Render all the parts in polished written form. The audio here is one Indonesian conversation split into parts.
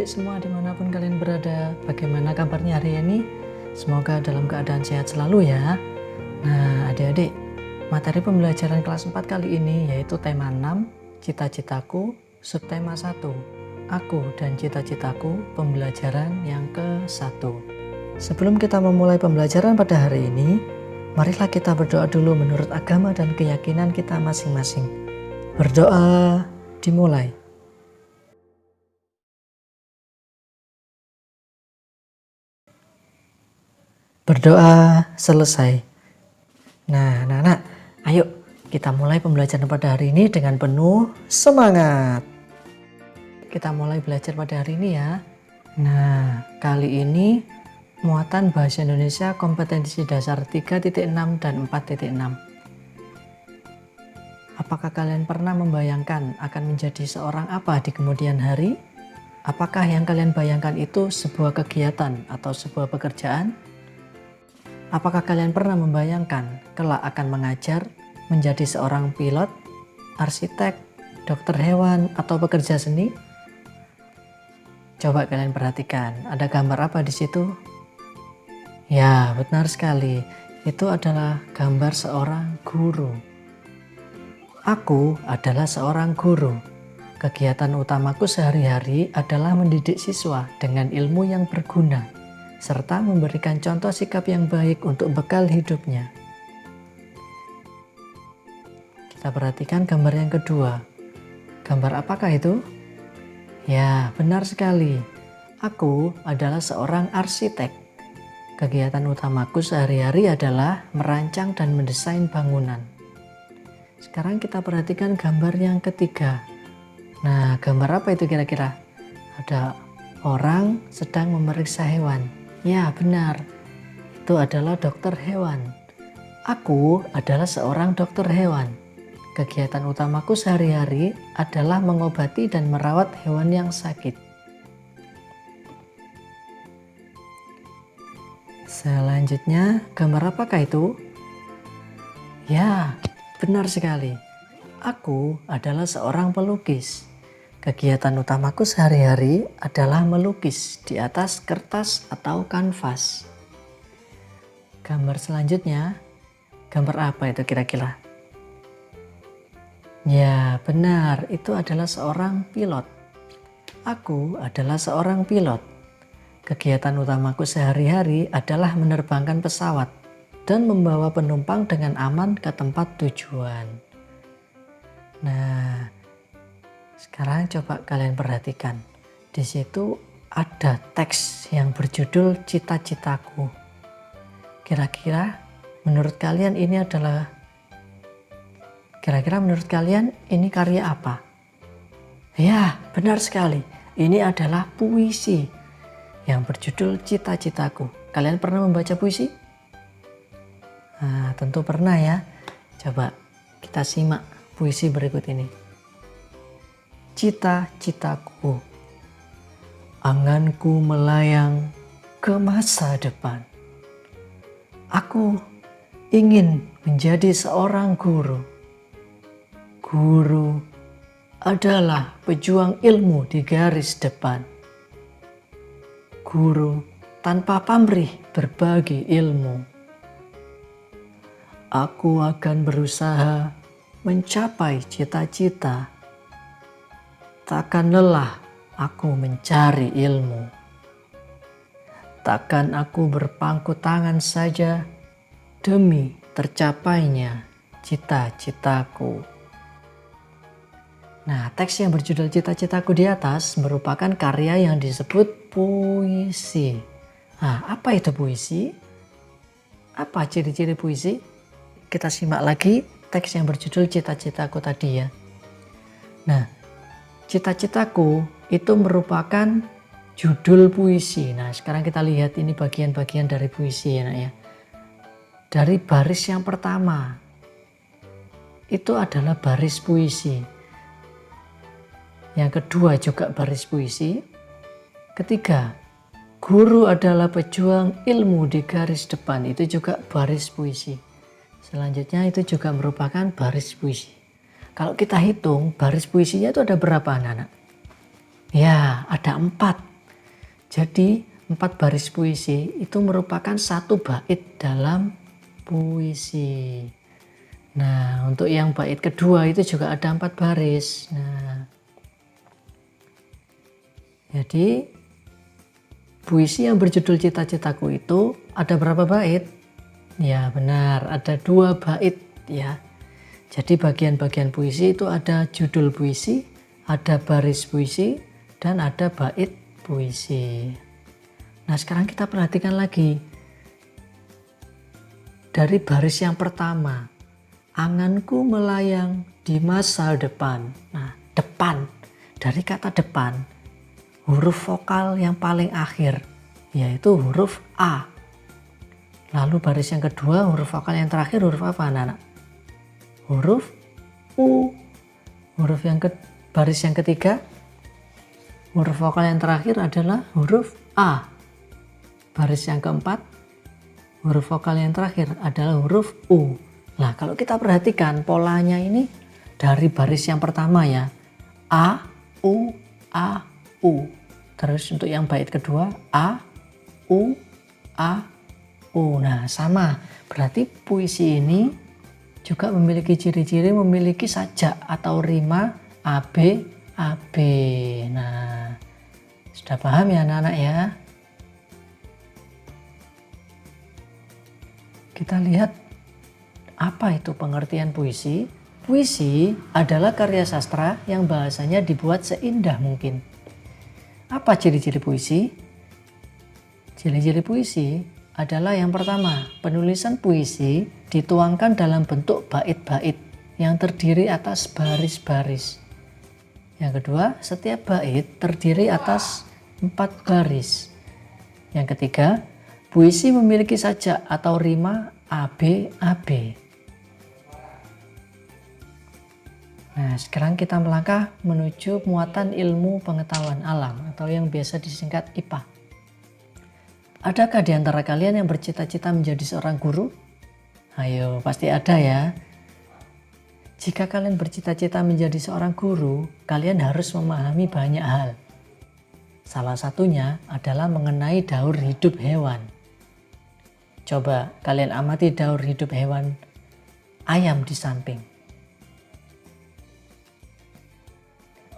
adik-adik semua dimanapun kalian berada, bagaimana kabarnya hari ini? Semoga dalam keadaan sehat selalu ya. Nah adik-adik, materi pembelajaran kelas 4 kali ini yaitu tema 6, cita-citaku, subtema 1, aku dan cita-citaku, pembelajaran yang ke-1. Sebelum kita memulai pembelajaran pada hari ini, marilah kita berdoa dulu menurut agama dan keyakinan kita masing-masing. Berdoa dimulai. Berdoa selesai. Nah, anak-anak, ayo kita mulai pembelajaran pada hari ini dengan penuh semangat. Kita mulai belajar pada hari ini ya. Nah, kali ini muatan bahasa Indonesia kompetensi dasar 3.6 dan 4.6. Apakah kalian pernah membayangkan akan menjadi seorang apa di kemudian hari? Apakah yang kalian bayangkan itu sebuah kegiatan atau sebuah pekerjaan? Apakah kalian pernah membayangkan kelak akan mengajar, menjadi seorang pilot, arsitek, dokter hewan, atau pekerja seni? Coba kalian perhatikan, ada gambar apa di situ? Ya, benar sekali. Itu adalah gambar seorang guru. Aku adalah seorang guru. Kegiatan utamaku sehari-hari adalah mendidik siswa dengan ilmu yang berguna, serta memberikan contoh sikap yang baik untuk bekal hidupnya. Kita perhatikan gambar yang kedua. Gambar apakah itu? Ya, benar sekali. Aku adalah seorang arsitek. Kegiatan utamaku sehari-hari adalah merancang dan mendesain bangunan. Sekarang kita perhatikan gambar yang ketiga. Nah, gambar apa itu kira-kira? Ada orang sedang memeriksa hewan. Ya, benar. Itu adalah dokter hewan. Aku adalah seorang dokter hewan. Kegiatan utamaku sehari-hari adalah mengobati dan merawat hewan yang sakit. Selanjutnya, gambar apakah itu? Ya, benar sekali. Aku adalah seorang pelukis. Kegiatan utamaku sehari-hari adalah melukis di atas kertas atau kanvas. Gambar selanjutnya, gambar apa itu kira-kira? Ya, benar, itu adalah seorang pilot. Aku adalah seorang pilot. Kegiatan utamaku sehari-hari adalah menerbangkan pesawat dan membawa penumpang dengan aman ke tempat tujuan. Nah, sekarang coba kalian perhatikan. Di situ ada teks yang berjudul cita-citaku. Kira-kira menurut kalian ini karya apa? Ya, benar sekali. Ini adalah puisi yang berjudul cita-citaku. Kalian pernah membaca puisi? Nah, tentu pernah ya. Coba kita simak puisi berikut ini. Cita-citaku, anganku melayang ke masa depan. Aku ingin menjadi seorang guru. Guru adalah pejuang ilmu di garis depan. Guru tanpa pamrih berbagi ilmu. Aku akan berusaha mencapai cita-cita. Takkan lelah aku mencari ilmu. Takkan aku berpangku tangan saja demi tercapainya cita-citaku. Nah, teks yang berjudul cita-citaku di atas merupakan karya yang disebut puisi. Nah, apa itu puisi? Apa ciri-ciri puisi? Kita simak lagi teks yang berjudul cita-citaku tadi ya. Nah, cita-citaku itu merupakan judul puisi. Nah, sekarang kita lihat ini bagian-bagian dari puisi ya, nak ya. Dari baris yang pertama, itu adalah baris puisi. Yang kedua juga baris puisi. Ketiga, guru adalah pejuang ilmu di garis depan. Itu juga baris puisi. Selanjutnya itu juga merupakan baris puisi. Kalau kita hitung baris puisinya itu ada berapa anak-anak? Ya, ada 4. Jadi 4 baris puisi itu merupakan 1 bait dalam puisi. Nah, untuk yang bait kedua itu juga ada 4 baris. Nah, jadi puisi yang berjudul Cita-Citaku itu ada berapa bait? Ya benar, ada 2 bait ya. Jadi bagian-bagian puisi itu ada judul puisi, ada baris puisi, dan ada bait puisi. Nah, sekarang kita perhatikan lagi. Dari baris yang pertama, anganku melayang di masa depan. Nah, depan, dari kata depan, huruf vokal yang paling akhir, yaitu huruf A. Lalu baris yang kedua, huruf vokal yang terakhir huruf apa, anak-anak? Huruf U. Baris yang ketiga, huruf vokal yang terakhir adalah huruf A. Baris yang keempat, huruf vokal yang terakhir adalah huruf U. Nah, kalau kita perhatikan polanya ini dari baris yang pertama ya, A, U, A, U. Terus untuk yang bait kedua, A, U, A, U. Nah, sama. Berarti puisi ini juga memiliki ciri-ciri memiliki sajak atau rima AB, AB. Nah, sudah paham ya anak-anak ya? Kita lihat apa itu pengertian puisi. Puisi adalah karya sastra yang bahasanya dibuat seindah mungkin. Apa ciri-ciri puisi? Ciri-ciri puisi adalah yang pertama, penulisan puisi dituangkan dalam bentuk bait-bait yang terdiri atas baris-baris. Yang kedua, setiap bait terdiri atas 4 baris. Yang ketiga, puisi memiliki sajak atau rima AB-AB. Nah, sekarang kita melangkah menuju muatan ilmu pengetahuan alam atau yang biasa disingkat IPA. Adakah di antara kalian yang bercita-cita menjadi seorang guru? Ayo, pasti ada ya. Jika kalian bercita-cita menjadi seorang guru, kalian harus memahami banyak hal. Salah satunya adalah mengenai daur hidup hewan. Coba kalian amati daur hidup hewan ayam di samping.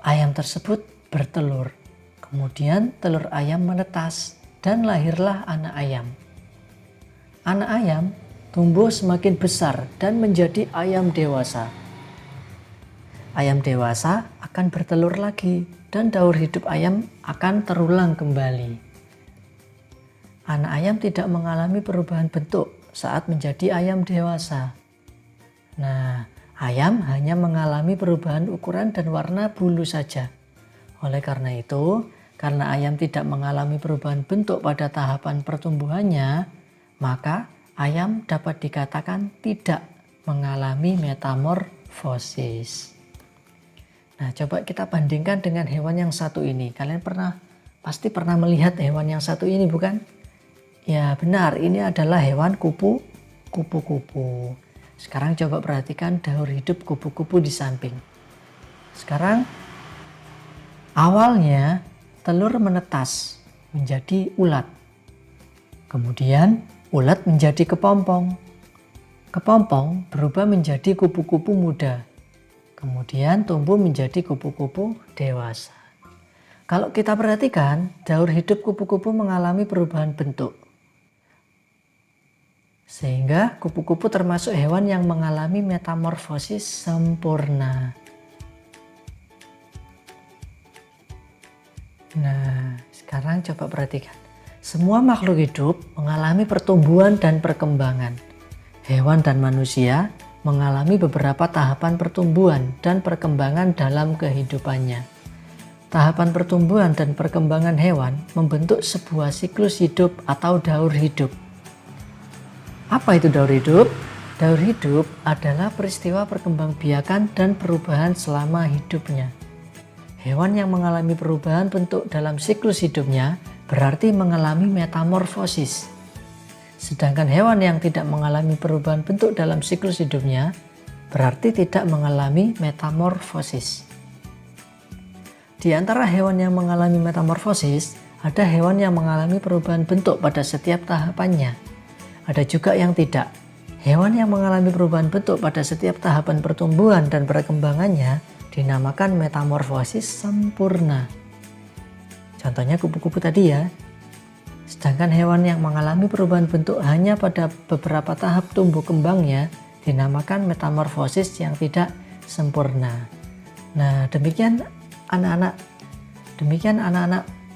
Ayam tersebut bertelur, kemudian telur ayam menetas dan lahirlah anak ayam. Anak ayam tumbuh semakin besar dan menjadi ayam dewasa. Ayam dewasa akan bertelur lagi dan daur hidup ayam akan terulang kembali. Anak ayam tidak mengalami perubahan bentuk saat menjadi ayam dewasa. Nah, ayam hanya mengalami perubahan ukuran dan warna bulu saja. Oleh karena itu, karena ayam tidak mengalami perubahan bentuk pada tahapan pertumbuhannya, maka ayam dapat dikatakan tidak mengalami metamorfosis. Nah, coba kita bandingkan dengan hewan yang satu ini. Kalian pasti pernah melihat hewan yang satu ini, bukan? Ya benar, ini adalah hewan kupu-kupu. Sekarang coba perhatikan daur hidup kupu-kupu di samping. Sekarang awalnya telur menetas menjadi ulat. Kemudian ulat menjadi kepompong. Kepompong berubah menjadi kupu-kupu muda. Kemudian tumbuh menjadi kupu-kupu dewasa. Kalau kita perhatikan, daur hidup kupu-kupu mengalami perubahan bentuk. Sehingga kupu-kupu termasuk hewan yang mengalami metamorfosis sempurna. Nah, sekarang coba perhatikan. Semua makhluk hidup mengalami pertumbuhan dan perkembangan. Hewan dan manusia mengalami beberapa tahapan pertumbuhan dan perkembangan dalam kehidupannya. Tahapan pertumbuhan dan perkembangan hewan membentuk sebuah siklus hidup atau daur hidup. Apa itu daur hidup? Daur hidup adalah peristiwa perkembangbiakan dan perubahan selama hidupnya. Hewan yang mengalami perubahan bentuk dalam siklus hidupnya berarti mengalami metamorfosis. Sedangkan hewan yang tidak mengalami perubahan bentuk dalam siklus hidupnya berarti tidak mengalami metamorfosis. Di antara hewan yang mengalami metamorfosis Ada hewan yang mengalami perubahan bentuk pada setiap tahapannya. Ada juga yang tidak. Hewan yang mengalami perubahan bentuk pada setiap tahapan pertumbuhan dan perkembangannya dinamakan metamorfosis sempurna. Contohnya kupu-kupu tadi ya. Sedangkan hewan yang mengalami perubahan bentuk hanya pada beberapa tahap tumbuh kembangnya dinamakan metamorfosis yang tidak sempurna. Nah, demikian anak-anak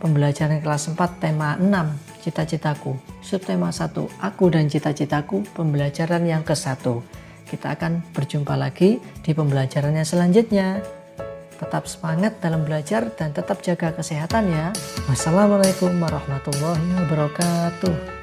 pembelajaran kelas 4 tema 6 cita-citaku. Subtema 1 aku dan cita-citaku, pembelajaran yang ke-1. Kita akan berjumpa lagi di pembelajarannya selanjutnya. Tetap semangat dalam belajar dan tetap jaga kesehatan ya. Wassalamualaikum warahmatullahi wabarakatuh.